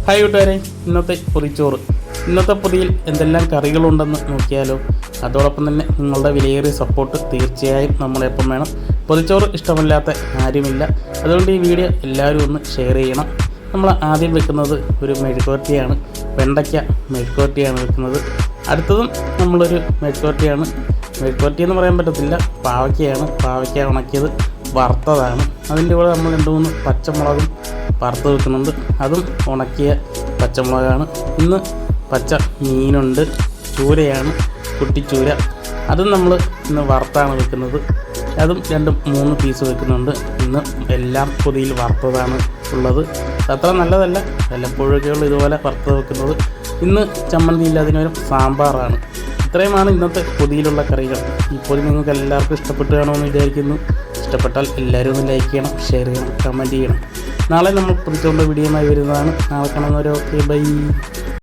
Hi കൂട്ടുകാരെ, ഇന്നത്തെ പൊതിച്ചോറ്. ഇന്നത്തെ പൊതിയിൽ എന്തെല്ലാം കറികളുണ്ടെന്ന് നോക്കിയാലോ. അതോടൊപ്പം തന്നെ നിങ്ങളുടെ വിലയേറിയ സപ്പോർട്ട് തീർച്ചയായും നമ്മളെപ്പം വേണം. പൊതിച്ചോറ് ഇഷ്ടമില്ലാത്ത ആരുമില്ല. അതുകൊണ്ട് ഈ വീഡിയോ എല്ലാവരും ഒന്ന് ഷെയർ ചെയ്യണം. നമ്മൾ ആദ്യം വെക്കുന്നത് ഒരു മെഴുക്കുവരട്ടിയാണ്. വെണ്ടയ്ക്ക മെഴുക്കുവരട്ടിയാണ് വെക്കുന്നത്. അടുത്തതും നമ്മളൊരു മെഴുക്കുവരട്ടിയാണ്. മെഴുക്കുവരട്ടി എന്ന് പറയാൻ പറ്റത്തില്ല, പാവയ്ക്കയാണ്. പാവയ്ക്ക ഉണക്കിയത് വറുത്തതാണ്. അതിൻ്റെ കൂടെ നമ്മൾ 2-3 പച്ചമുളകും വറുത്ത് വെക്കുന്നുണ്ട്. അതും ഉണക്കിയ പച്ചമുളകാണ്. ഇന്ന് പച്ച മീനുണ്ട്, ചൂരയാണ്, കുട്ടിച്ചൂര. അതും നമ്മൾ ഇന്ന് വറുത്താണ് വെക്കുന്നത്. അതും 2-3 പീസ് വെക്കുന്നുണ്ട്. ഇന്ന് എല്ലാം പൊതിയിൽ വറുത്തതാണ് ഉള്ളത്. അത്ര നല്ലതല്ല, വല്ലപ്പോഴൊക്കെയുള്ള ഇതുപോലെ വറുത്ത് വെക്കുന്നത്. ഇന്ന് ചമ്മന്തി ഇല്ല, അതിനൊരു സാമ്പാറാണ്. ഇത്രയുമാണ് ഇന്നത്തെ പൊതിയിലുള്ള കറികൾ. ഈ പൊതി നിങ്ങൾക്ക് എല്ലാവർക്കും ഇഷ്ടപ്പെട്ടു കാണുമെന്ന് വിചാരിക്കുന്നു. ഇഷ്ടപ്പെട്ടാൽ എല്ലാവരും ഒന്ന് ലൈക്ക് ചെയ്യണം, ഷെയർ ചെയ്യണം, കമൻറ്റ് ചെയ്യണം. നാളെ നമ്മൾ പൊതിച്ചുകൊണ്ട് വീഡിയോയുമായി വരുന്നതാണ്. നാളെ കാണുന്നവരെ ഓക്കെ, ബൈ.